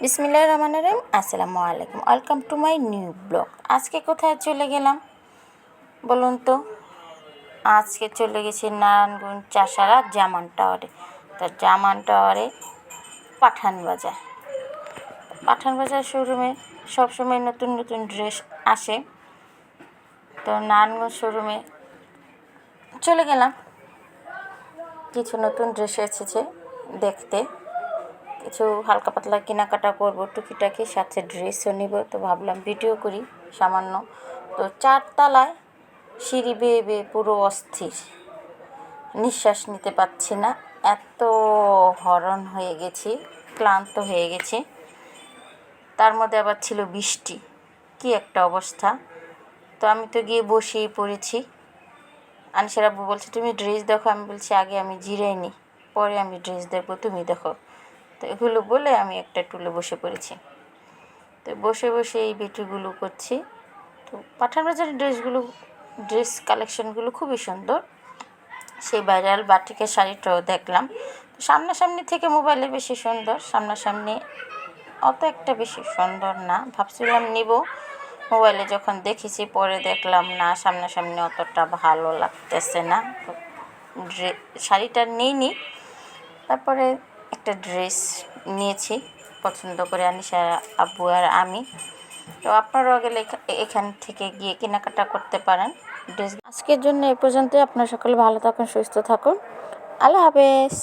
বিসমিল্লাহির রহমানির রহিম। আসসালামু আলাইকুম, welcome to my new blog. আজকে কোথায় চলে গেলাম বলুন তো? আজকে চলে গেছি নারায়ণগঞ্জ চাষারা জামান টাওয়ারে। তো জামান টাওয়ারে পাঠান বাজার শোরুমে সবসময় নতুন নতুন ড্রেস আসে। তো নারায়ণগঞ্জ শোরুমে চলে গেলাম, কিছু নতুন ড্রেস এসেছে দেখতে, কিছু হালকা পাতলা কেনাকাটা করবো, টুকিটাকি সাথে ড্রেসও নিব। তো ভাবলাম ভিডিও করি সামান্য। তো 4 তলায় সিঁড়ি বেয়ে বেয়ে পুরো অস্থির, নিঃশ্বাস নিতে পারছি না, এত হরণ হয়ে গেছি, ক্লান্ত হয়ে গেছি। তার মধ্যে আবার ছিল বৃষ্টি, কি একটা অবস্থা। তো আমি তো গিয়ে বসেই পড়েছি। আনিসের আব্বু বলছে তুমি ড্রেস দেখো। আমি বলছি আগে আমি জিরাই নি, পরে আমি ড্রেস দেখবো, তুমি দেখো। তো এগুলো বলে আমি একটা টুলে বসে পড়েছি। তো বসে বসে এই ভিডিওগুলো করছি। তো পাঠান বাজারের ড্রেস কালেকশনগুলো খুবই সুন্দর। সেই ভাইরাল বাটিকের শাড়িটাও দেখলাম। তো সামনাসামনি থেকে মোবাইলে বেশি সুন্দর, সামনাসামনি অত একটা বেশি সুন্দর না। ভাবছিলাম নিব, মোবাইলে যখন দেখেছি পরে দেখলাম না, সামনাসামনি অতটা ভালো লাগতেছে না। তো শাড়িটা নিইনি, তারপরে একটা ড্রেস নিয়েছি পছন্দ করে, আনিসা আব্বু আর আমি। তো আপনারাও গেলে এখান থেকে গিয়ে কেনাকাটা করতে পারেন ড্রেস। আজকের জন্য এ পর্যন্তই। আপনারা সকলে ভালো থাকুন, সুস্থ থাকুন। আল্লাহ হাফেজ।